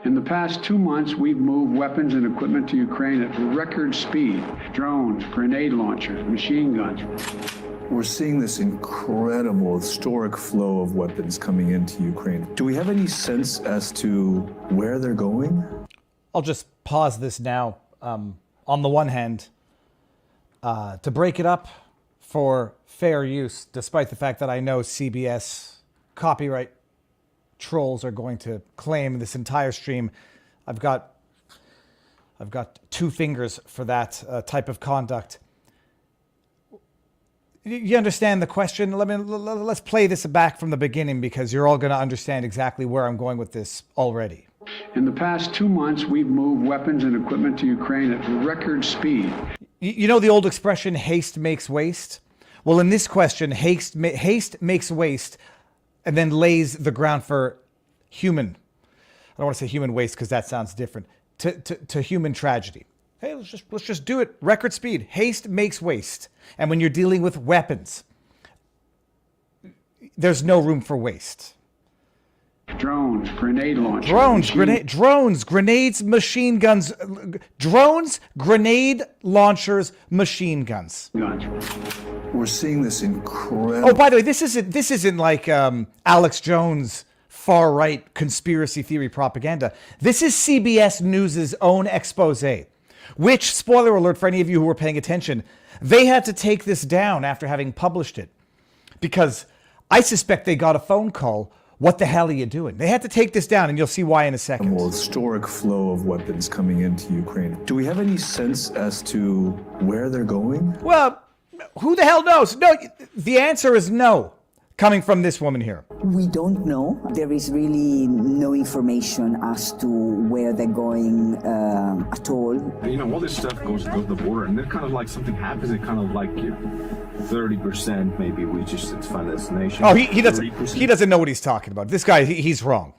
In the past 2 months, we've moved weapons and equipment to Ukraine at record speed. Drones, grenade launchers, machine guns. We're seeing this incredible, historic flow of weapons coming into Ukraine. Do we have any sense as to where they're going? I'll just pause this now. On the one hand, to break it up for fair use, despite the fact that I know CBS copyright trolls are going to claim this entire stream. I've got 2 fingers for that type of conduct. You understand the question? Let's play this back from the beginning because you're all going to understand exactly where I'm going with this already. In the past 2 months, we've moved weapons and equipment to Ukraine at record speed. You know the old expression, haste makes waste? Well, in this question, haste makes waste and then lays the ground for human. I don't want to say human waste because that sounds different. To human tragedy. Hey, let's just do it. Record speed. Haste makes waste. And when you're dealing with weapons, there's no room for waste. Drones, grenade launchers. Drones, grenades, machine guns. Drones, grenade launchers, machine guns. We're seeing this incredible... Oh, by the way, this isn't like Alex Jones far-right conspiracy theory propaganda. This is CBS News' own expose, which, spoiler alert for any of you who were paying attention, they had to take this down after having published it because I suspect they got a phone call. What the hell are you doing? They had to take this down, and you'll see why in a second. Historic flow of weapons coming into Ukraine. Do we have any sense as to where they're going? Well, who the hell knows? No, the answer is no, coming from this woman here. We don't know. There is really no information as to where they're going at all. You know, all this stuff goes across the border, and then kind of like something happens, it kind of like 30% maybe we just find a destination. Oh, he doesn't know what he's talking about. This guy, he's wrong.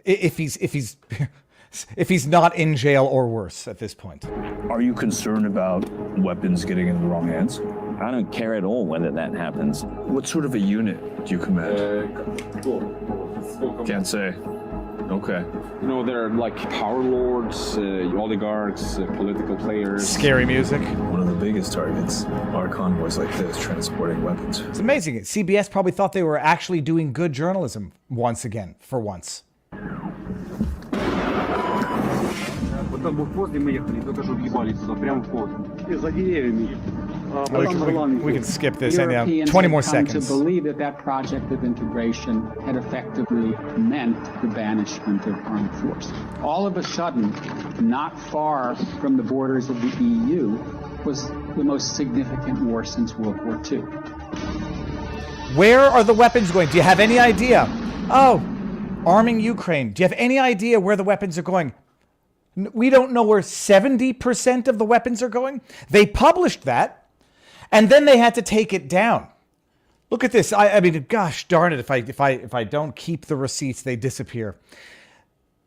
If he's not in jail or worse at this point. Are you concerned about weapons getting into the wrong hands? I don't care at all whether that happens. What sort of a unit do you command? Can't say. Okay. You know, there are like power lords, oligarchs, political players. Scary music. One of the biggest targets are convoys like this transporting weapons. It's amazing. CBS probably thought they were actually doing good journalism once again, for once. We can skip this anyhow. 20 more seconds. To believe that project of integration had effectively meant the banishment of armed force. All of a sudden, not far from the borders of the EU, was the most significant war since World War II. Where are the weapons going? Do you have any idea? Oh, arming Ukraine. Do you have any idea where the weapons are going? We don't know where 70% of the weapons are going. They published that, and then they had to take it down. Look at this. I mean, gosh darn it! If I don't keep the receipts, they disappear.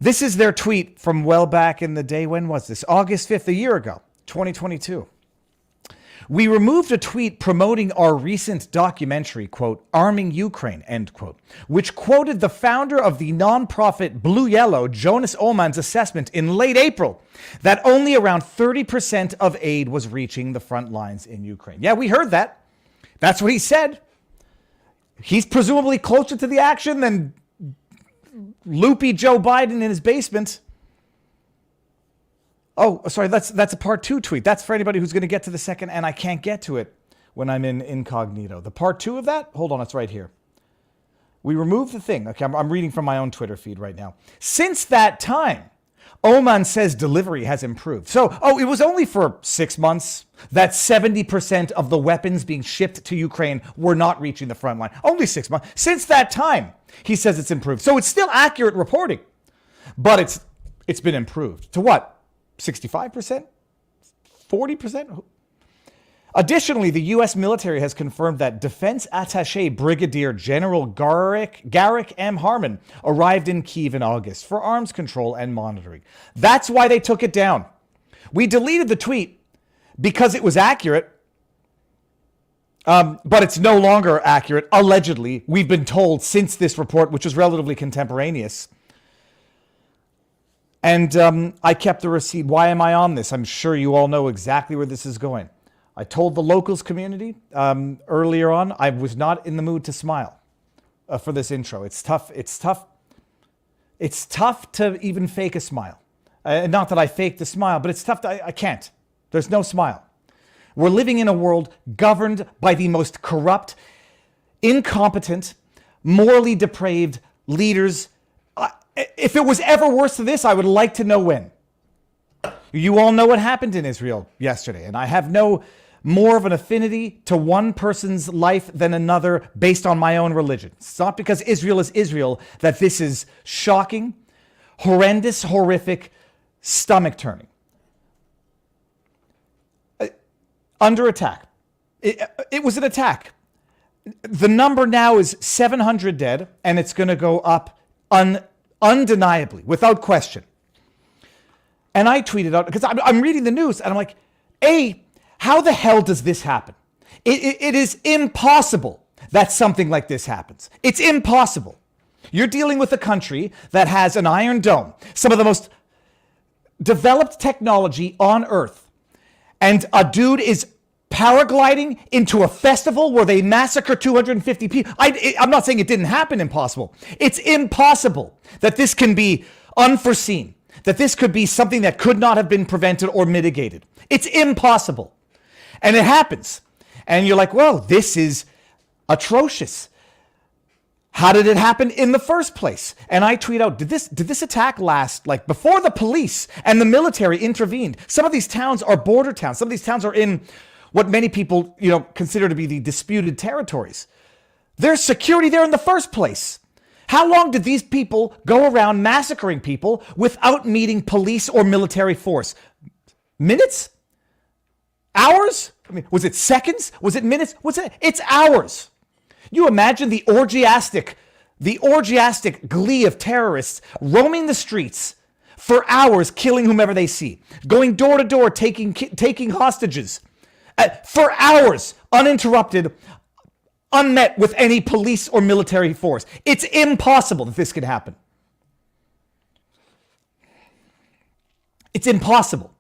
This is their tweet from well back in the day. When was this? August 5th, a year ago, 2022. We removed a tweet promoting our recent documentary, quote, Arming Ukraine, end quote, which quoted the founder of the nonprofit Blue Yellow, Jonas Oman's assessment in late April that only around 30% of aid was reaching the front lines in Ukraine. Yeah, we heard that. That's what he said. He's presumably closer to the action than loopy Joe Biden in his basement. Oh, sorry, that's a part 2 tweet. That's for anybody who's going to get to the second, and I can't get to it when I'm in incognito. The part 2 of that, hold on, it's right here. We removed the thing. Okay, I'm reading from my own Twitter feed right now. Since that time, Oman says delivery has improved. So, it was only for 6 months that 70% of the weapons being shipped to Ukraine were not reaching the front line. Only 6 months. Since that time, he says it's improved. So it's still accurate reporting, but it's been improved. To what? 65%? 40%? Additionally, the U.S. military has confirmed that Defense Attaché Brigadier General Garrick M. Harmon arrived in Kyiv in August for arms control and monitoring. That's why they took it down. We deleted the tweet because it was accurate, but it's no longer accurate, allegedly. We've been told since this report, which was relatively contemporaneous. And I kept the receipt. Why am I on this? I'm sure you all know exactly where this is going. I told the locals community earlier on, I was not in the mood to smile for this intro. It's tough. It's tough. It's tough to even fake a smile. Not that I faked the smile, but it's tough. I can't. There's no smile. We're living in a world governed by the most corrupt, incompetent, morally depraved leaders. If it was ever worse than this, I would like to know when. You all know what happened in Israel yesterday, and I have no more of an affinity to one person's life than another based on my own religion. It's not because Israel is Israel that this is shocking, horrendous, horrific, stomach-turning. Under attack. It was an attack. The number now is 700 dead, and it's going to go up undeniably, without question. And I tweeted out, because I'm reading the news, and I'm like, how the hell does this happen? It is impossible that something like this happens. It's impossible. You're dealing with a country that has an Iron Dome, some of the most developed technology on Earth, and a dude is paragliding into a festival where they massacre 250 people. I'm not saying it didn't happen impossible. It's impossible that this can be unforeseen, that this could be something that could not have been prevented or mitigated. It's impossible. And it happens. And you're like, well, this is atrocious. How did it happen in the first place? And I tweet out, did this attack last, like, before the police and the military intervened? Some of these towns are border towns. Some of these towns are in what many people, consider to be the disputed territories. There's security there in the first place. How long did these people go around massacring people without meeting police or military force? Minutes? Hours? I mean, was it seconds? Was it minutes? It's hours. You imagine the orgiastic glee of terrorists roaming the streets for hours, killing whomever they see, going door to door, taking hostages for hours, uninterrupted, unmet with any police or military force. It's impossible that this could happen. It's impossible.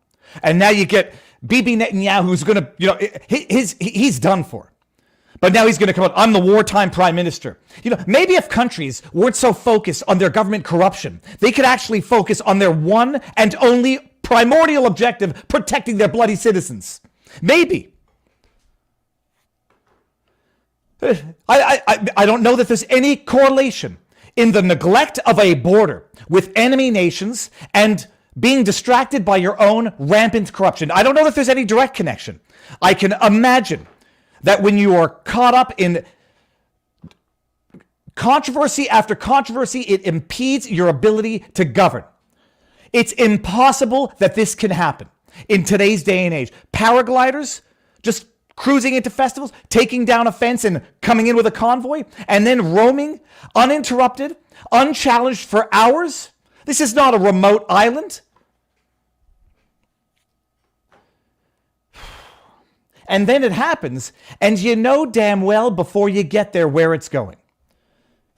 And now you get Bibi Netanyahu, who's going to, he's done for. But now he's going to come out, I'm the wartime prime minister. Maybe if countries weren't so focused on their government corruption, they could actually focus on their one and only primordial objective, protecting their bloody citizens. Maybe. I don't know that there's any correlation in the neglect of a border with enemy nations and being distracted by your own rampant corruption. I don't know that there's any direct connection. I can imagine that when you are caught up in controversy after controversy, it impedes your ability to govern. It's impossible that this can happen in today's day and age. Paragliders just cruising into festivals, taking down a fence and coming in with a convoy, and then roaming uninterrupted, unchallenged for hours. This is not a remote island. And then it happens, and you know damn well before you get there where it's going.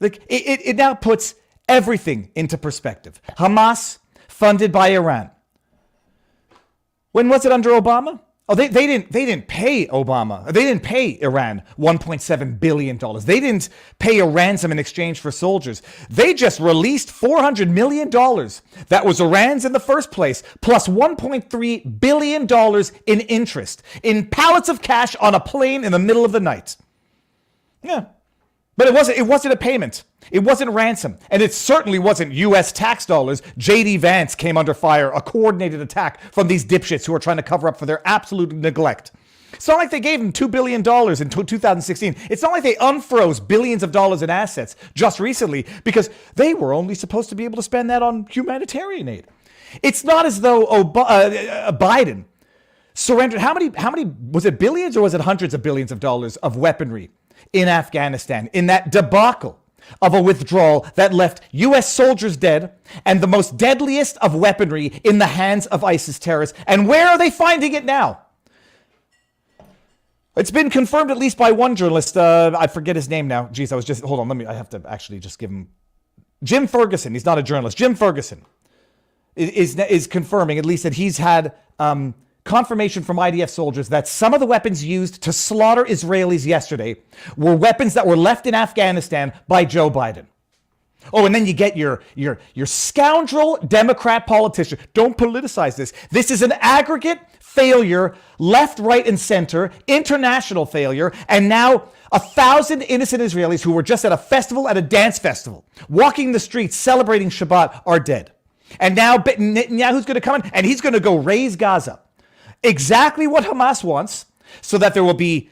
Like it now puts everything into perspective. Hamas, funded by Iran. When was it under Obama? Oh, they didn't pay Obama. They didn't pay Iran $1.7 billion. They didn't pay a ransom in exchange for soldiers. They just released $400 million. That was Iran's in the first place, plus $1.3 billion in interest, in pallets of cash on a plane in the middle of the night. Yeah. But it wasn't a payment. It wasn't ransom. And it certainly wasn't U.S. tax dollars. J.D. Vance came under fire, a coordinated attack from these dipshits who are trying to cover up for their absolute neglect. It's not like they gave him $2 billion in 2016. It's not like they unfroze billions of dollars in assets just recently because they were only supposed to be able to spend that on humanitarian aid. It's not as though Biden surrendered. How many, was it billions or was it hundreds of billions of dollars of weaponry in Afghanistan in that debacle of a withdrawal that left U.S. soldiers dead and the most deadliest of weaponry in the hands of ISIS terrorists? And where are they finding it now? It's been confirmed at least by one journalist. I forget his name now. Geez, I have to actually just give him Jim Ferguson. He's not a journalist. Jim Ferguson. is confirming at least that he's had confirmation from IDF soldiers that some of the weapons used to slaughter Israelis yesterday were weapons that were left in Afghanistan by Joe Biden. Oh, and then you get your scoundrel Democrat politician. Don't politicize this. This is an aggregate failure, left, right, and center, international failure, and now 1,000 innocent Israelis who were just at a festival, at a dance festival, walking the streets, celebrating Shabbat, are dead. And now Netanyahu's going to come in and he's going to go raise Gaza. Exactly what Hamas wants, so that there will be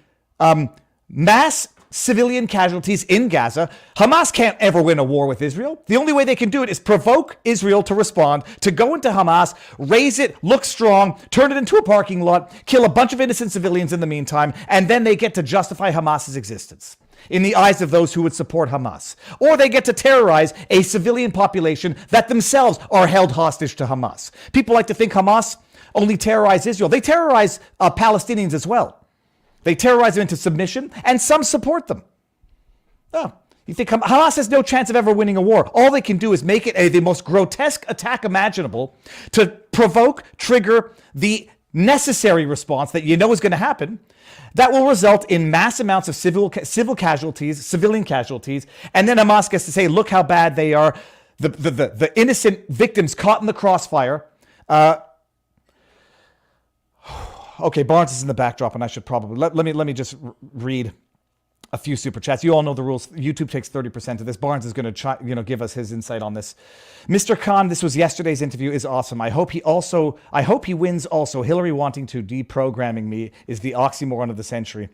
mass civilian casualties in Gaza. Hamas can't ever win a war with Israel. The only way they can do it is provoke Israel to respond, to go into Hamas, raise it, look strong, turn it into a parking lot, kill a bunch of innocent civilians in the meantime, and then they get to justify Hamas's existence in the eyes of those who would support Hamas. Or they get to terrorize a civilian population that themselves are held hostage to Hamas. People like to think Hamas only terrorize Israel. They terrorize Palestinians as well. They terrorize them into submission, and some support them. Oh, you think Hamas has no chance of ever winning a war? All they can do is make it the most grotesque attack imaginable to provoke, trigger the necessary response that you know is going to happen. That will result in mass amounts of civil casualties, civilian casualties, and then Hamas gets to say, "Look how bad they are." The innocent victims caught in the crossfire. Okay, Barnes is in the backdrop, and I should probably let me just read a few super chats. You all know the rules. YouTube takes 30% of this. Barnes is going to give us his insight on this. Mr. Khan, this was yesterday's interview, is awesome. I hope he wins also. Hillary wanting to deprogramming me is the oxymoron of the century.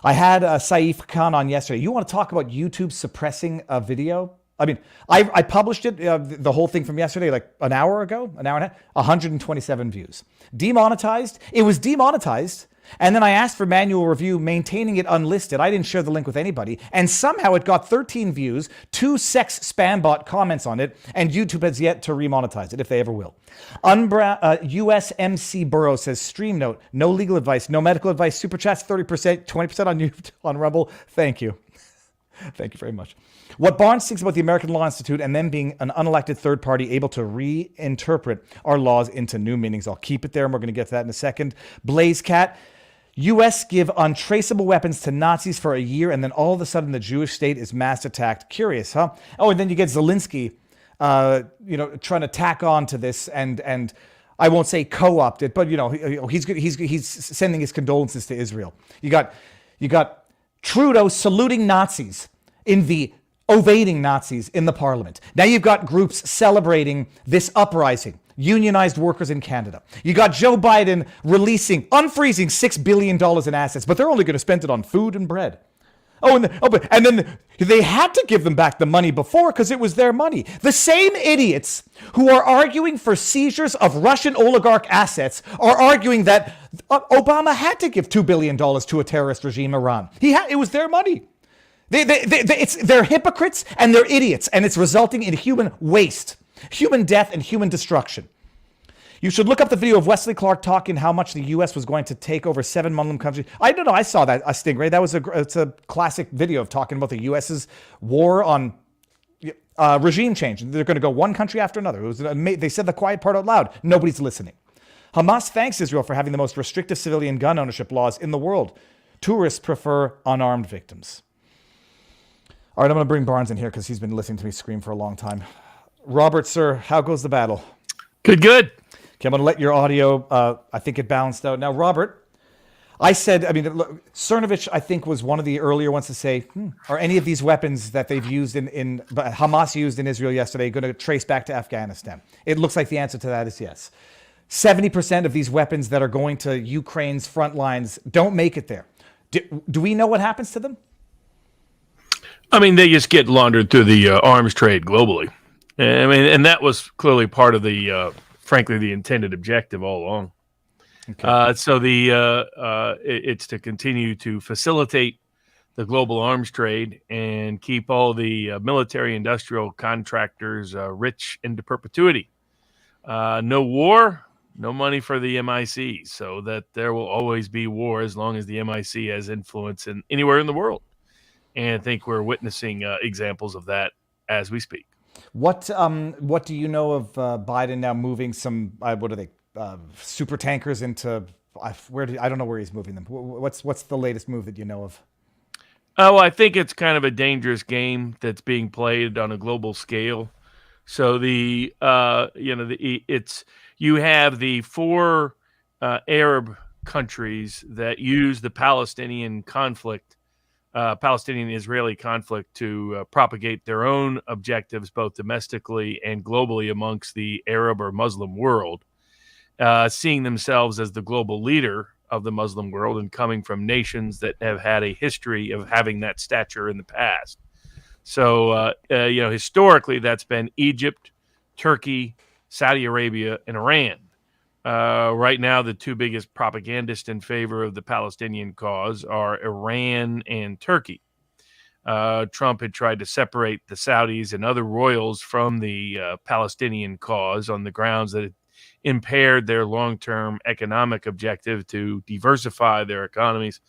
I had Saif Khan on yesterday. You want to talk about YouTube suppressing a video? I mean, I published it, the whole thing from yesterday, like an hour ago, an hour and a half, 127 views. Demonetized. It was demonetized. And then I asked for manual review, maintaining it unlisted. I didn't share the link with anybody. And somehow it got 13 views, 2 sex spam bot comments on it, and YouTube has yet to remonetize it, if they ever will. USMC Burrow says, stream note, no legal advice, no medical advice, super chats 30%, 20% on Rumble. Thank you. Thank you very much. What Barnes thinks about the American Law Institute and them being an unelected third party able to reinterpret our laws into new meanings. I'll keep it there, and we're going to get to that in a second. Blaze Cat, U.S. give untraceable weapons to Nazis for a year, and then all of a sudden the Jewish state is mass attacked. Curious, huh? Oh, and then you get Zelensky, trying to tack on to this, and I won't say co-opt it, but he's sending his condolences to Israel. You got Trudeau saluting Nazis ovading Nazis in the parliament. Now you've got groups celebrating this uprising, unionized workers in Canada. You got Joe Biden unfreezing $6 billion in assets, but they're only going to spend it on food and bread. And then they had to give them back the money before because it was their money. The same idiots who are arguing for seizures of Russian oligarch assets are arguing that Obama had to give $2 billion to a terrorist regime, Iran. It was their money. They're hypocrites and they're idiots, and it's resulting in human waste, human death, and human destruction. You should look up the video of Wesley Clark talking how much the U.S. was going to take over 7 Muslim countries. I don't know. I saw that, Stingray. It's a classic video of talking about the U.S.'s war on regime change. They're going to go one country after another. They said the quiet part out loud. Nobody's listening. Hamas thanks Israel for having the most restrictive civilian gun ownership laws in the world. Tourists prefer unarmed victims. All right, I'm going to bring Barnes in here because he's been listening to me scream for a long time. Robert, sir, how goes the battle? Good. Okay, I'm going to let your audio, I think it balanced out. Now, Robert, Cernovich, I think, was one of the earlier ones to say, are any of these weapons that they've used Hamas used in Israel yesterday going to trace back to Afghanistan? It looks like the answer to that is yes. 70% of these weapons that are going to Ukraine's front lines don't make it there. Do we know what happens to them? I mean, they just get laundered through the arms trade globally. And that was clearly part of the, frankly, the intended objective all along. Okay. It's to continue to facilitate the global arms trade and keep all the military industrial contractors rich into perpetuity. No war, no money for the MIC, so that there will always be war as long as the MIC has influence anywhere in the world. And I think we're witnessing examples of that as we speak. What do you know of Biden now moving some what are they super tankers into I don't know where he's moving them. What's the latest move that you know of? Oh, I think it's kind of a dangerous game that's being played on a global scale. So you have the four Arab countries that use the Palestinian-Israeli conflict to propagate their own objectives, both domestically and globally amongst the Arab or Muslim world, seeing themselves as the global leader of the Muslim world and coming from nations that have had a history of having that stature in the past. So, historically, that's been Egypt, Turkey, Saudi Arabia, and Iran. Right now, the two biggest propagandists in favor of the Palestinian cause are Iran and Turkey. Trump had tried to separate the Saudis and other royals from the Palestinian cause on the grounds that it impaired their long-term economic objective to diversify their economies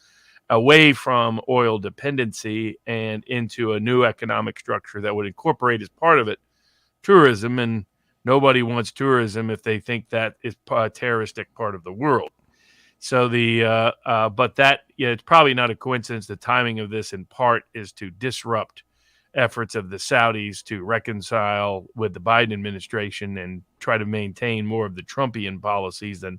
away from oil dependency and into a new economic structure that would incorporate as part of it tourism. And nobody wants tourism if they think that is a terroristic part of the world. So it's probably not a coincidence. The timing of this in part is to disrupt efforts of the Saudis to reconcile with the Biden administration and try to maintain more of the Trumpian policies than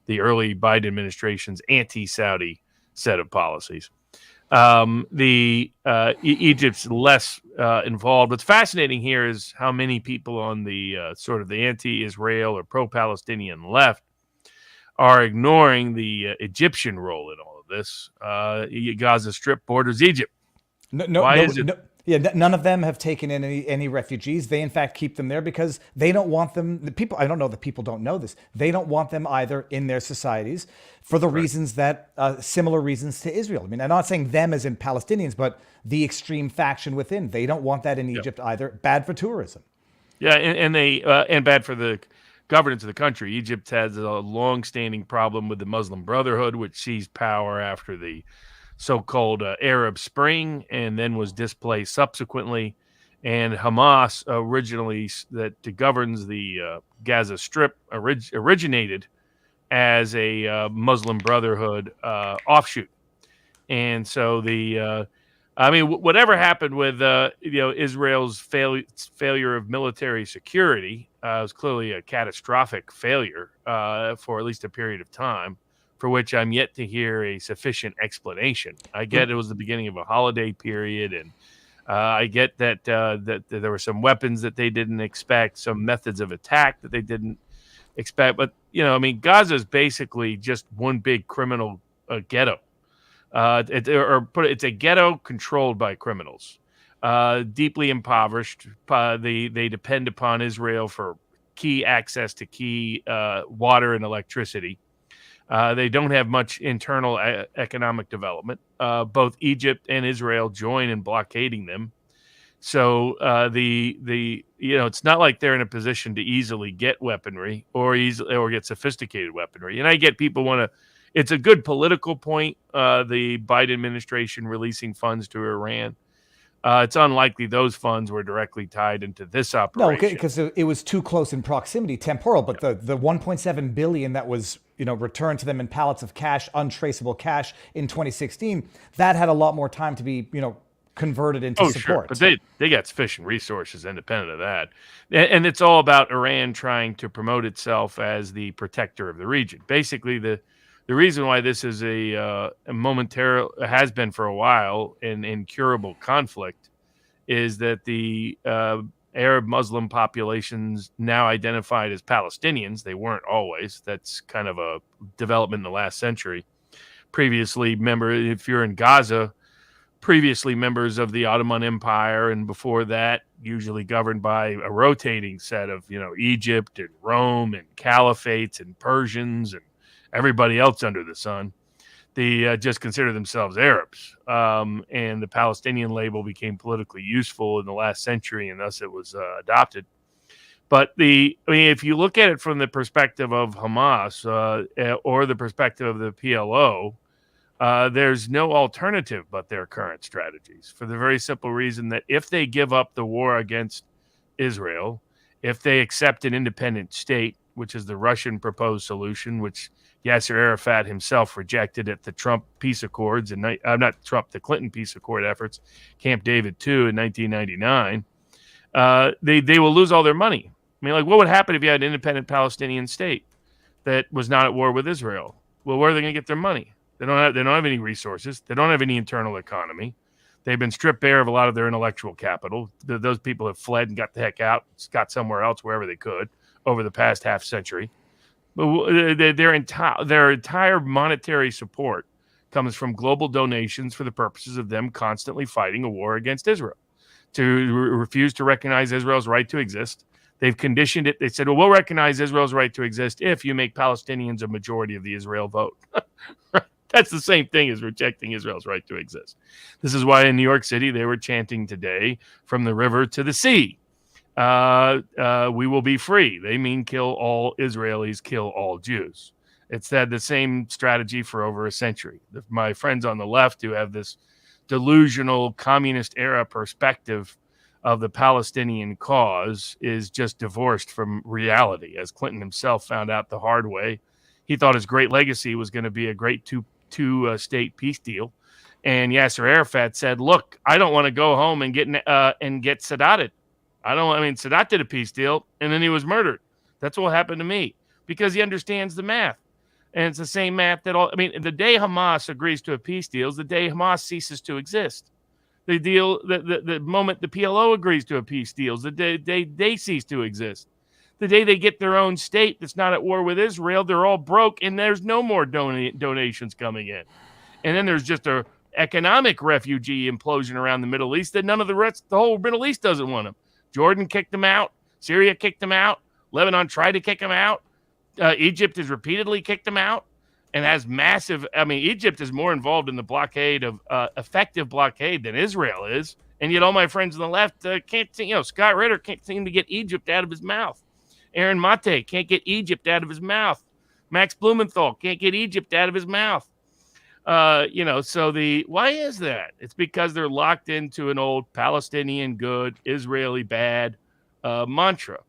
the early Biden administration's anti-Saudi set of policies. Egypt's less involved. What's fascinating here is how many people on the sort of the anti-Israel or pro-Palestinian left are ignoring the Egyptian role in all of this. Gaza Strip borders Egypt. None of them have taken in any refugees. They, in fact, keep them there because they don't want them. The people, I don't know that people don't know this. They don't want them either in their societies for the reasons that similar reasons to Israel. I mean, I'm not saying them as in Palestinians, but the extreme faction within. They don't want that in Egypt either. Bad for tourism. Yeah, and bad for the governance of the country. Egypt has a long-standing problem with the Muslim Brotherhood, which seized power after the so-called Arab Spring and then was displaced subsequently. And Hamas originally that governs the Gaza Strip originated as a Muslim Brotherhood offshoot. And so whatever happened with Israel's failure of military security was clearly a catastrophic failure for at least a period of time, for which I'm yet to hear a sufficient explanation. I get it was the beginning of a holiday period, and I get that there were some weapons that they didn't expect, some methods of attack that they didn't expect. But Gaza is basically just one big criminal ghetto. It's a ghetto controlled by criminals, deeply impoverished. They depend upon Israel for key access to key water and electricity. They don't have much internal economic development. Both Egypt and Israel join in blockading them. So it's not like they're in a position to easily get weaponry or get sophisticated weaponry. And I get people want to. It's a good political point. The Biden administration releasing funds to Iran. It's unlikely those funds were directly tied into this operation. No, because it was too close in proximity, temporal. But the 1.7 billion that was returned to them in pallets of cash, untraceable cash in 2016, that had a lot more time to be converted into support. Sure. But they got sufficient resources independent of that, and it's all about Iran trying to promote itself as the protector of the region. Basically, the reason why this is a momentary has been for a while an incurable conflict is that the Arab Muslim populations now identified as Palestinians. They weren't always. That's kind of a development in the last century. Previously, if you're in Gaza, previously members of the Ottoman Empire, and before that, usually governed by a rotating set of Egypt and Rome and caliphates and Persians and everybody else under the sun. They just consider themselves Arabs. And the Palestinian label became politically useful in the last century, and thus it was adopted. But if you look at it from the perspective of Hamas or the perspective of the PLO, there's no alternative but their current strategies, for the very simple reason that if they give up the war against Israel if they accept an independent state, which is the Russian proposed solution, which Yasser Arafat himself rejected at the Trump peace accords, and not Trump, the Clinton peace accord efforts, Camp David II in 1999. They will lose all their money. I mean, like, what would happen if you had an independent Palestinian state that was not at war with Israel? Well, where are they going to get their money? They don't have any resources. They don't have any internal economy. They've been stripped bare of a lot of their intellectual capital. Those people have fled and got the heck out, got somewhere else, wherever they could, over the past half century. But their entire monetary support comes from global donations for the purposes of them constantly fighting a war against Israel, to refuse to recognize Israel's right to exist. They've conditioned it. They said, well, we'll recognize Israel's right to exist if you make Palestinians a majority of the Israel vote. That's the same thing as rejecting Israel's right to exist. This is why in New York City they were chanting today, from the river to the sea, we will be free. They mean kill all Israelis, kill all Jews. It's had the same strategy for over a century. My friends on the left who have this delusional communist era perspective of the Palestinian cause is just divorced from reality. As Clinton himself found out the hard way, he thought his great legacy was going to be a great two-state peace deal. And Yasser Arafat said, look, I don't want to go home and get Sadat. Sadat did a peace deal, and then he was murdered. That's what happened to me, because he understands the math. And it's the same math the day Hamas agrees to a peace deal is the day Hamas ceases to exist. The moment the PLO agrees to a peace deal is the day they cease to exist. The day they get their own state that's not at war with Israel, they're all broke, and there's no more donations coming in. And then there's just a economic refugee implosion around the Middle East that the whole Middle East doesn't want them. Jordan kicked them out. Syria kicked them out. Lebanon tried to kick them out. Egypt has repeatedly kicked them out and has massive. Egypt is more involved in the blockade of effective blockade than Israel is. And yet all my friends on the left can't see, Scott Ritter can't seem to get Egypt out of his mouth. Aaron Mate can't get Egypt out of his mouth. Max Blumenthal can't get Egypt out of his mouth. Why is that? It's because they're locked into an old Palestinian good, Israeli bad mantra.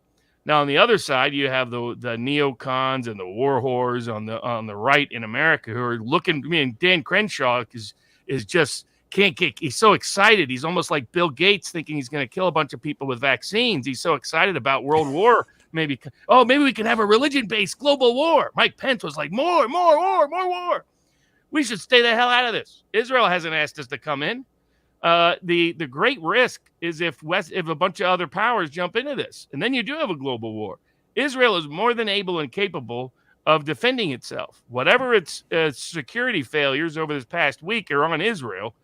Now, on the other side, you have the neocons and the war whores on the right in America who are looking. I mean, Dan Crenshaw is just can't get. He's so excited. He's almost like Bill Gates, thinking he's going to kill a bunch of people with vaccines. He's so excited about World War. Maybe we can have a religion-based global war. Mike Pence was like, more war. We should stay the hell out of this. Israel hasn't asked us to come in. The great risk is if a bunch of other powers jump into this, and then you do have a global war. Israel is more than able and capable of defending itself. Whatever its security failures over this past week are on Israel,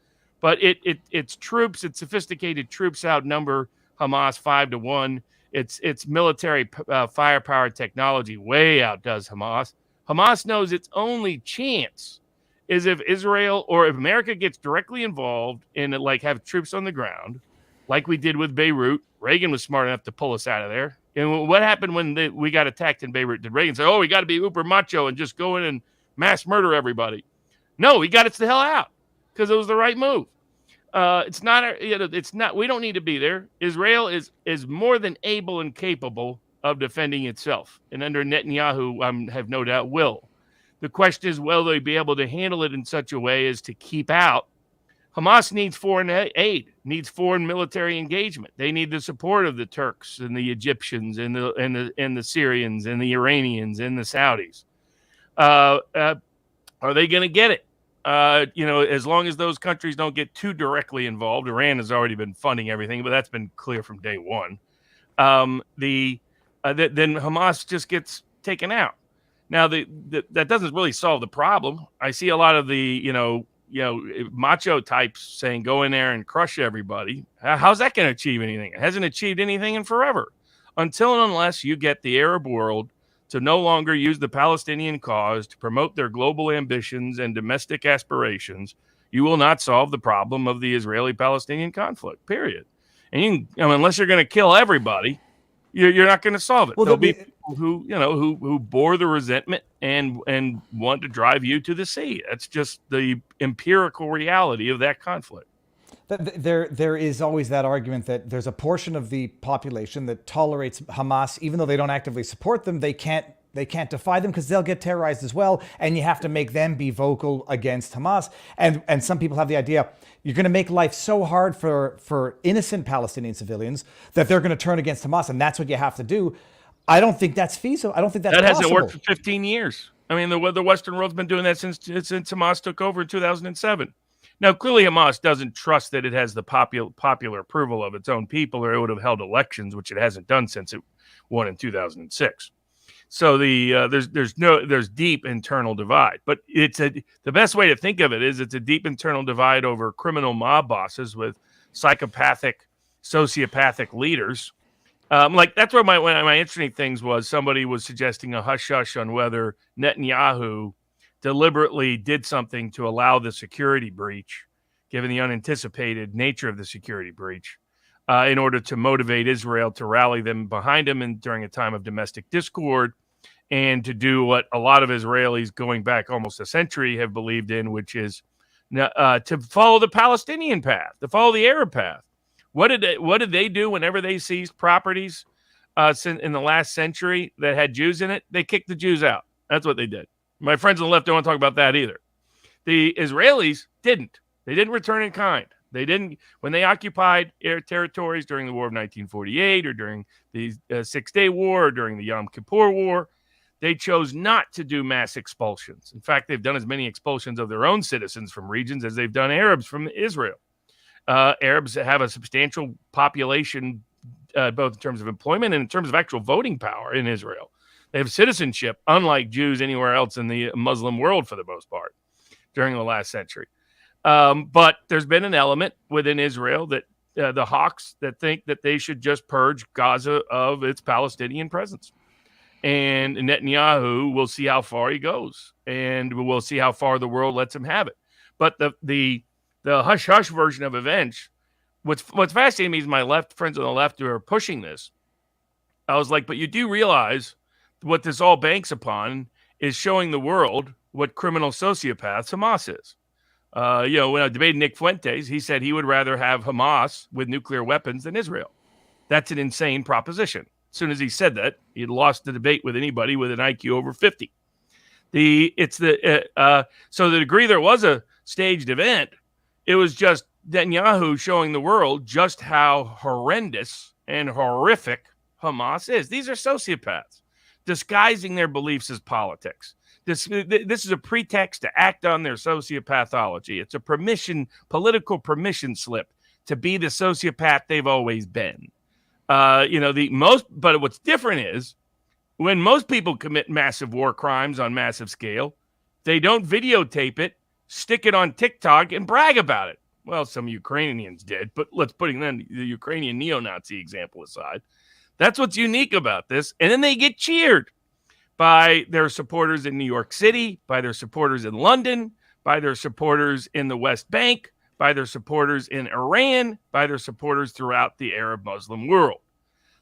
but its troops, its sophisticated troops outnumber Hamas 5-1. Its military firepower technology way outdoes Hamas. Hamas knows its only chance is if Israel or if America gets directly involved in have troops on the ground, like we did with Beirut. Reagan was smart enough to pull us out of there. And what happened when we got attacked in Beirut? Did Reagan say, we got to be uber macho and just go in and mass murder everybody? No, he got us the hell out because it was the right move. It's not, we don't need to be there. Israel is more than able and capable of defending itself. And under Netanyahu, I have no doubt will. The question is, will they be able to handle it in such a way as to keep out? Hamas needs foreign aid, needs foreign military engagement. They need the support of the Turks and the Egyptians and the Syrians and the Iranians and the Saudis. Are they going to get it? As long as those countries don't get too directly involved. Iran has already been funding everything, but that's been clear from day one. Then Hamas just gets taken out. Now, that doesn't really solve the problem. I see a lot of the, macho types saying go in there and crush everybody. How's that going to achieve anything? It hasn't achieved anything in forever. Until and unless you get the Arab world to no longer use the Palestinian cause to promote their global ambitions and domestic aspirations, you will not solve the problem of the Israeli-Palestinian conflict, period. And unless you're going to kill everybody, you're not going to solve it. There'll be people who bore the resentment and want to drive you to the sea. That's just the empirical reality of that conflict. There is always that argument that there's a portion of the population that tolerates Hamas, even though they don't actively support them. They can't defy them because they'll get terrorized as well, and you have to make them be vocal against Hamas. And some people have the idea you're going to make life so hard for innocent Palestinian civilians that they're going to turn against Hamas, and that's what you have to do. I don't think that's feasible. I don't think that's that possible. hasn't worked for 15 years. I mean, the Western world's been doing that since Hamas took over in 2007. Now, clearly, Hamas doesn't trust that it has the popular approval of its own people, or it would have held elections, which it hasn't done since it won in 2006. So there's deep internal divide. But the best way to think of it is it's a deep internal divide over criminal mob bosses with psychopathic, sociopathic leaders. Like that's where one of my interesting things was. Somebody was suggesting a hush hush on whether Netanyahu deliberately did something to allow the security breach, given the unanticipated nature of the security breach, in order to motivate Israel to rally them behind him and during a time of domestic discord, and to do what a lot of Israelis going back almost a century have believed in, which is to follow the Palestinian path, to follow the Arab path. What did they do whenever they seized properties in the last century that had Jews in it? They kicked the Jews out. That's what they did. My friends on the left don't want to talk about that either. The Israelis didn't. They didn't return in kind. They didn't, when they occupied air territories during the War of 1948 or during the Six-Day War or during the Yom Kippur War, they chose not to do mass expulsions. In fact, they've done as many expulsions of their own citizens from regions as they've done Arabs from Israel. Arabs have a substantial population, both in terms of employment and in terms of actual voting power in Israel. They have citizenship, unlike Jews anywhere else in the Muslim world for the most part during the last century. But there's been an element within Israel that the hawks that think that they should just purge Gaza of its Palestinian presence. And Netanyahu, will see how far he goes, and we'll see how far the world lets him have it. But the hush-hush version of events, what's fascinating me is my left friends on the left who are pushing this. I was like, but you do realize what this all banks upon is showing the world what criminal sociopaths Hamas is. When I debated Nick Fuentes, he said he would rather have Hamas with nuclear weapons than Israel. That's an insane proposition. As soon as he said that, he had lost the debate with anybody with an IQ over 50. So the degree there was a staged event, it was just Netanyahu showing the world just how horrendous and horrific Hamas is. These are sociopaths disguising their beliefs as politics. This is a pretext to act on their sociopathology. It's a political permission slip to be the sociopath they've always been. But what's different is when most people commit massive war crimes on massive scale, they don't videotape it, stick it on TikTok, and brag about it. Well, some Ukrainians did, but let's put the Ukrainian neo-Nazi example aside. That's what's unique about this. And then they get cheered by their supporters in New York City, by their supporters in London, by their supporters in the West Bank, by their supporters in Iran, by their supporters throughout the Arab Muslim world.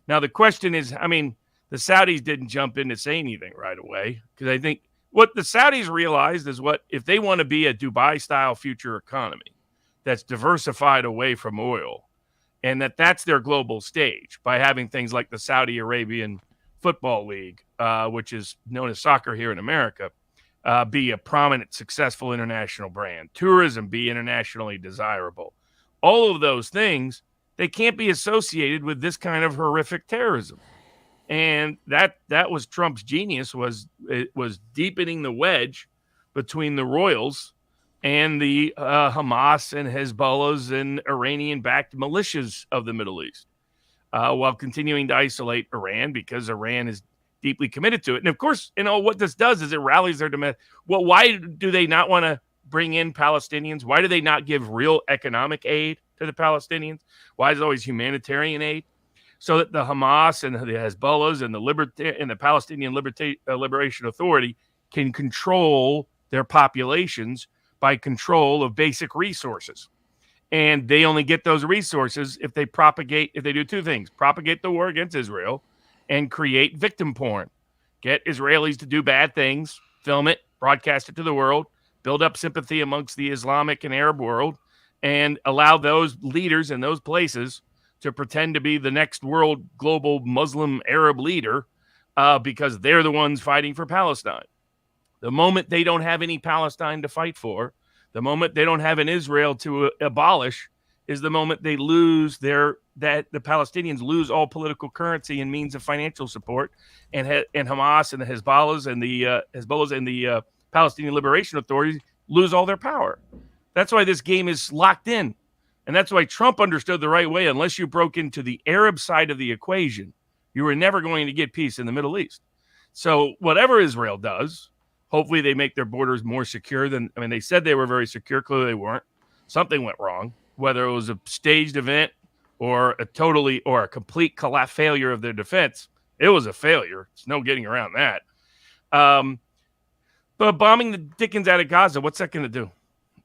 Now, the question is, the Saudis didn't jump in to say anything right away, because I think what the Saudis realized is if they want to be a Dubai-style future economy that's diversified away from oil, and that's their global stage by having things like the Saudi Arabian Football League, which is known as soccer here in America, be a prominent, successful international brand. Tourism be internationally desirable. All of those things, they can't be associated with this kind of horrific terrorism. And that was Trump's genius, was deepening the wedge between the royals and the Hamas and Hezbollahs and Iranian-backed militias of the Middle East, while continuing to isolate Iran because Iran is deeply committed to it. And of course, what this does is it rallies their demand. Well, why do they not want to bring in Palestinians? Why do they not give real economic aid to the Palestinians? Why is it always humanitarian aid? So that the Hamas and the Hezbollahs and the Palestinian Liberation Authority can control their populations by control of basic resources. And they only get those resources if they do two things: propagate the war against Israel and create victim porn. Get Israelis to do bad things, film it, broadcast it to the world, build up sympathy amongst the Islamic and Arab world, and allow those leaders in those places to pretend to be the next world global Muslim Arab leader because they're the ones fighting for Palestine. The moment they don't have any Palestine to fight for, the moment they don't have an Israel to abolish, is the moment they lose that the Palestinians lose all political currency and means of financial support, and Hamas and the Hezbollahs and the Palestinian Liberation Authority lose all their power. That's why this game is locked in, and that's why Trump understood the right way. Unless you broke into the Arab side of the equation, you were never going to get peace in the Middle East. So whatever Israel does, hopefully they make their borders more secure they said they were very secure. Clearly they weren't. Something went wrong, whether it was a staged event or a complete failure of their defense. It was a failure. There's no getting around that. But bombing the dickens out of Gaza, what's that going to do?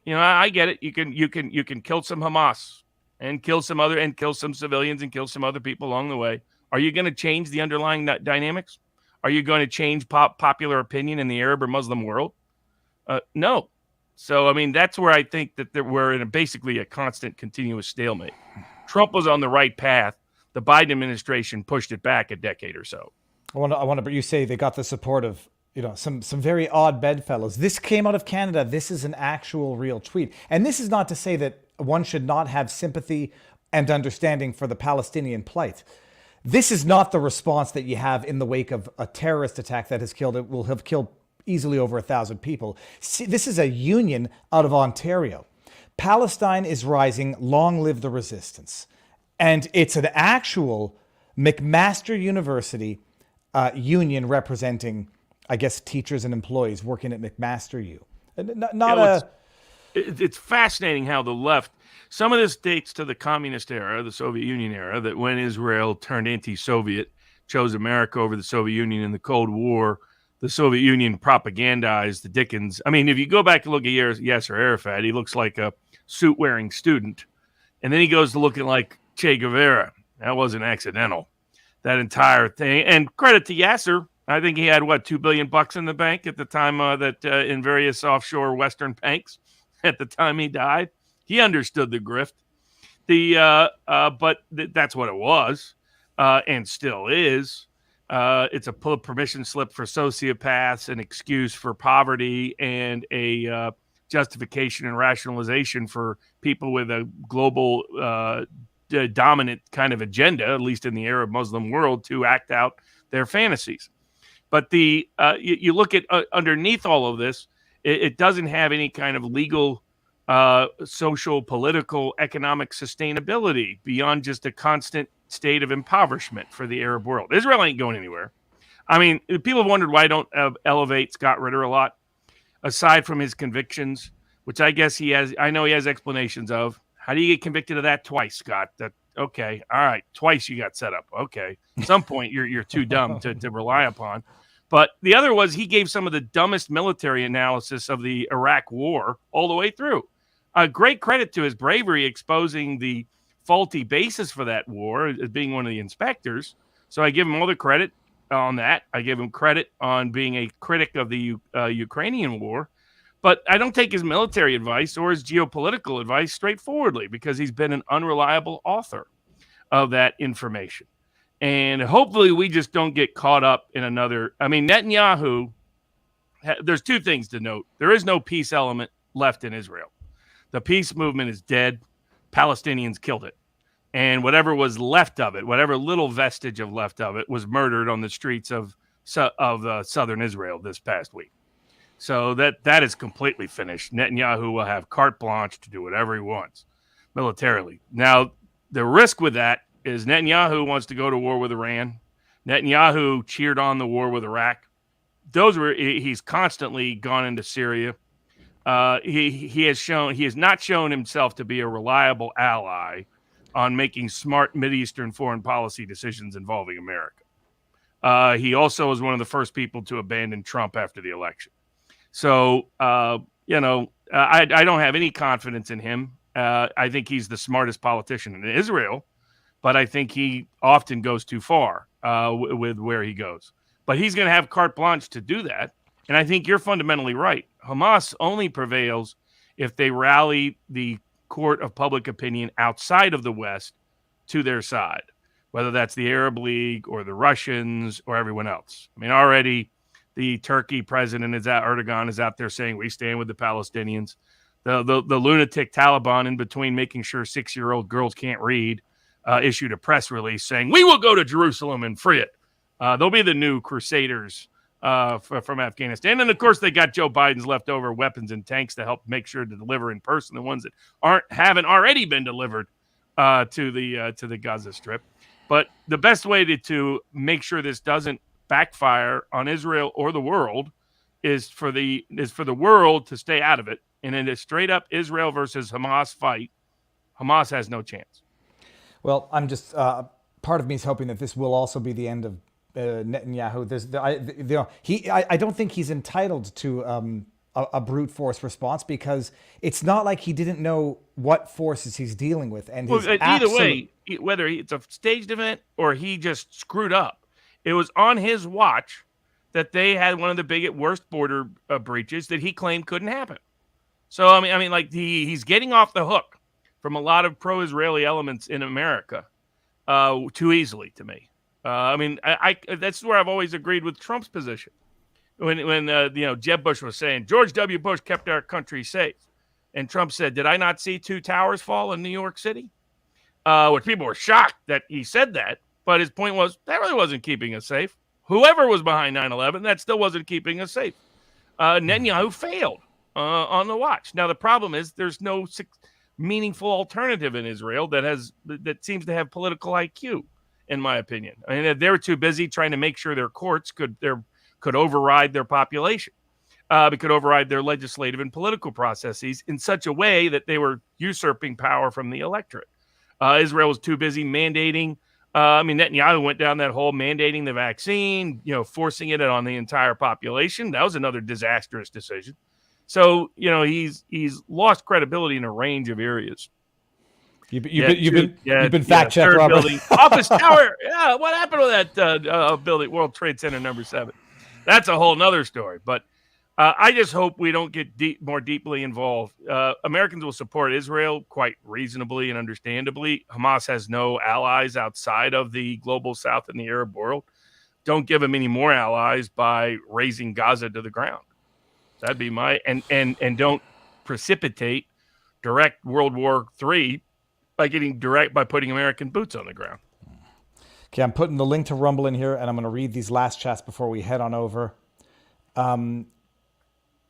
I get it. You can kill some Hamas and kill some civilians and kill some other people along the way. Are you going to change the underlying dynamics? Are you going to change popular opinion in the Arab or Muslim world? No. So, that's where I think that we're in basically a constant, continuous stalemate. Trump was on the right path. The Biden administration pushed it back a decade or so. I want to. You say they got the support of some very odd bedfellows. This came out of Canada. This is an actual real tweet, and this is not to say that one should not have sympathy and understanding for the Palestinian plight. This is not the response that you have in the wake of a terrorist attack that will have killed easily over 1,000 people. See, this is a union out of Ontario. Palestine is rising. Long live the resistance. And it's an actual McMaster University union representing, I guess, teachers and employees working at McMaster U. It's fascinating how the left, some of this dates to the communist era, the Soviet Union era, that when Israel turned anti-Soviet, chose America over the Soviet Union in the Cold War, the Soviet Union propagandized the dickens. If you go back and look at Yasser Arafat, he looks like a suit-wearing student. And then he goes to looking like Che Guevara. That wasn't accidental. That entire thing. And credit to Yasser. I think he had, $2 billion in the bank at the time in various offshore Western banks at the time he died. He understood the grift. But that's what it was and still is. It's a permission slip for sociopaths, an excuse for poverty, and a justification and rationalization for people with a global dominant kind of agenda, at least in the Arab Muslim world, to act out their fantasies. But you look at underneath all of this, it doesn't have any kind of legal, social, political, economic sustainability beyond just a constant state of impoverishment for the Arab world. Israel ain't going anywhere. People have wondered why I don't elevate Scott Ritter a lot, aside from his convictions, which I guess he has. I know he has explanations of. How do you get convicted of that twice, Scott? Okay, all right, twice you got set up. Okay, at some point you're too dumb to rely upon. But the other was he gave some of the dumbest military analysis of the Iraq war all the way through. Great credit to his bravery exposing the faulty basis for that war as being one of the inspectors. So I give him all the credit on that. I give him credit on being a critic of the Ukrainian war. But I don't take his military advice or his geopolitical advice straightforwardly because he's been an unreliable author of that information. And hopefully we just don't get caught up in another. Netanyahu, there's two things to note. There is no peace element left in Israel. The peace movement is dead. Palestinians killed it. And whatever was left of it, whatever little vestige of left of it, was murdered on the streets of southern Israel this past week. So that is completely finished. Netanyahu will have carte blanche to do whatever he wants militarily. Now, the risk with that is Netanyahu wants to go to war with Iran. Netanyahu cheered on the war with Iraq. He's constantly gone into Syria. He has not shown himself to be a reliable ally on making smart Mideastern foreign policy decisions involving America. He also was one of the first people to abandon Trump after the election. So, I don't have any confidence in him. I think he's the smartest politician in Israel, but I think he often goes too far with where he goes. But he's going to have carte blanche to do that. And I think you're fundamentally right. Hamas only prevails if they rally the court of public opinion outside of the West to their side, whether that's the Arab League or the Russians or everyone else. I mean, already the Turkey president Erdogan is out there saying we stand with the Palestinians. The lunatic Taliban, in between making sure 6-year-old girls can't read, issued a press release saying we will go to Jerusalem and free it. They'll be the new crusaders from Afghanistan. And of course, they got Joe Biden's leftover weapons and tanks to help make sure to deliver in person the ones that haven't already been delivered to the Gaza Strip. But the best way to make sure this doesn't backfire on Israel or the world is for the world to stay out of it. And in a straight up Israel versus Hamas fight, Hamas has no chance. Well, I'm just part of me is hoping that this will also be the end of Netanyahu. I don't think he's entitled to a brute force response, because it's not like he didn't know what forces he's dealing with. And either way, whether it's a staged event or he just screwed up, it was on his watch that they had one of the worst border breaches that he claimed couldn't happen. So I mean, like he's getting off the hook from a lot of pro-Israeli elements in America too easily, to me. I that's where I've always agreed with Trump's position. When Jeb Bush was saying George W. Bush kept our country safe, and Trump said, "Did I not see 2 towers fall in New York City?" Which people were shocked that he said that, but his point was that really wasn't keeping us safe. Whoever was behind 9/11, that still wasn't keeping us safe. Netanyahu failed on the watch. Now the problem is there's no meaningful alternative in Israel that seems to have political IQ, in my opinion. I mean, they were too busy trying to make sure their courts could override their population. It could override their legislative and political processes in such a way that they were usurping power from the electorate. Israel was too busy mandating. Netanyahu went down that whole mandating the vaccine, forcing it on the entire population. That was another disastrous decision. So, he's lost credibility in a range of areas. You've been fact checked, Robert. Building, office tower. Yeah, what happened with that building, World Trade Center number 7? That's a whole nother story. But I just hope we don't get more deeply involved. Americans will support Israel quite reasonably and understandably. Hamas has no allies outside of the global South and the Arab world. Don't give them any more allies by raising Gaza to the ground. That'd be and don't precipitate direct World War III by putting American boots on the ground. Okay, I'm putting the link to Rumble in here, and I'm going to read these last chats before we head on over.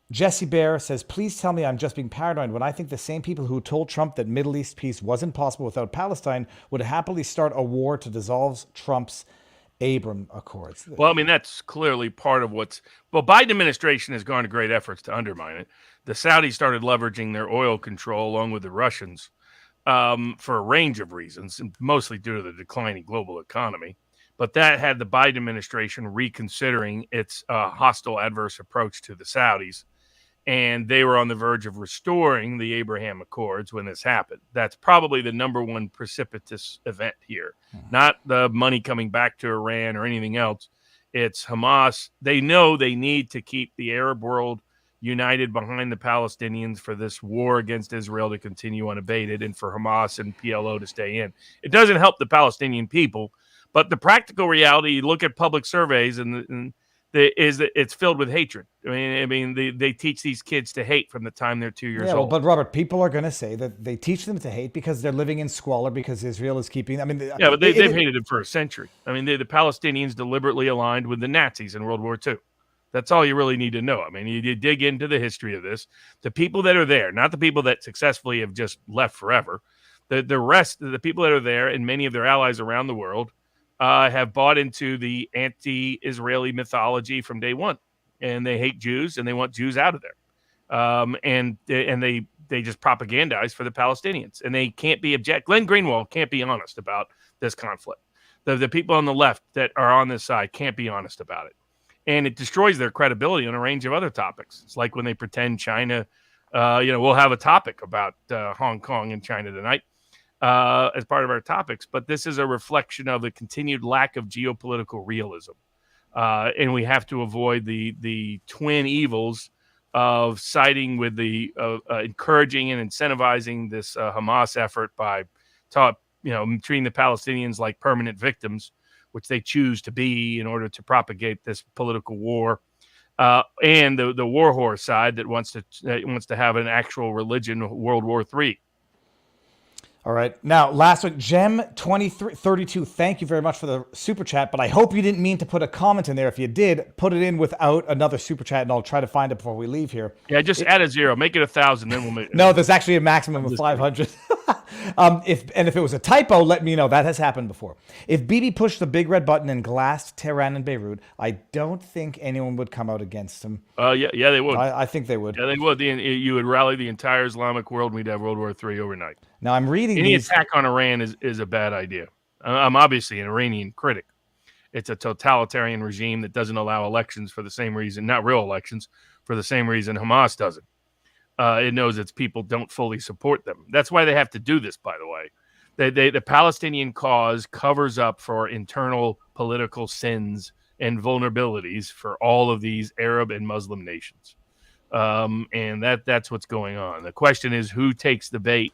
Jesse Bear says, please tell me I'm just being paranoid when I think the same people who told Trump that Middle East peace wasn't possible without Palestine would happily start a war to dissolve Trump's Abraham Accords. Well, that's clearly part of Biden administration has gone to great efforts to undermine it. The Saudis started leveraging their oil control along with the Russians for a range of reasons, and mostly due to the declining global economy. But that had the Biden administration reconsidering its hostile, adverse approach to the Saudis. And they were on the verge of restoring the Abraham Accords when this happened. That's probably the number one precipitous event here. Not the money coming back to Iran or anything else. It's Hamas. They know they need to keep the Arab world united behind the Palestinians for this war against Israel to continue unabated and for Hamas and PLO to stay in. It doesn't help the Palestinian people, but the practical reality, you look at public surveys is that it's filled with hatred. They teach these kids to hate from the time they're 2 years old. But Robert, people are going to say that they teach them to hate because they're living in squalor because Israel is keeping. But they've hated it for a century. The Palestinians deliberately aligned with the Nazis in World War II. That's all you really need to know. You dig into the history of this. The people that are there, not the people that successfully have just left forever, the rest of the people that are there and many of their allies around the world have bought into the anti-Israeli mythology from day one, and they hate Jews and they want Jews out of there. And they just propagandize for the Palestinians, and they can't be object. Glenn Greenwald can't be honest about this conflict. The people on the left that are on this side can't be honest about it, and it destroys their credibility on a range of other topics. It's like when they pretend China, we'll have a topic about Hong Kong and China tonight. As part of our topics, but this is a reflection of the continued lack of geopolitical realism. And we have to avoid the twin evils of siding with the encouraging and incentivizing this Hamas effort by treating the Palestinians like permanent victims, which they choose to be in order to propagate this political war, and the war horse side that wants to have an actual religion, World War III. All right. Now, last one, Gem2332. Thank you very much for the super chat, but I hope you didn't mean to put a comment in there. If you did, put it in without another super chat, and I'll try to find it before we leave here. Yeah, just add a 0, make it 1,000, then we'll make. No, there's actually a maximum of 500. If it was a typo, let me know. That has happened before. If Bibi pushed the big red button and glassed Tehran and Beirut, I don't think anyone would come out against him. Yeah, they would. I think they would. Yeah, they would. You would rally the entire Islamic world, and we'd have World War III overnight. Now, I'm reading any attack on Iran is a bad idea. I'm obviously an Iranian critic. It's a totalitarian regime that doesn't allow elections for the same reason, not real elections, for the same reason Hamas doesn't. It knows its people don't fully support them. That's why they have to do this, by the way. The Palestinian cause covers up for internal political sins and vulnerabilities for all of these Arab and Muslim nations. And that's what's going on. The question is who takes the bait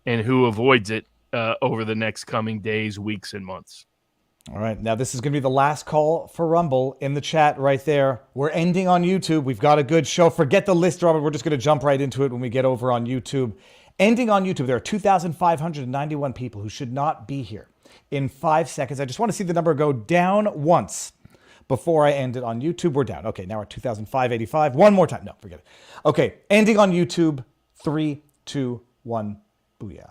and who avoids it over the next coming days, weeks, and months. All right. Now, this is going to be the last call for Rumble in the chat right there. We're ending on YouTube. We've got a good show. Forget the list, Robert. We're just going to jump right into it when we get over on YouTube. Ending on YouTube, there are 2,591 people who should not be here. In 5 seconds, I just want to see the number go down once before I end it on YouTube. We're down. Okay, now we're 2,585. One more time. No, forget it. Okay, ending on YouTube. 3, 2, 1. Booyah.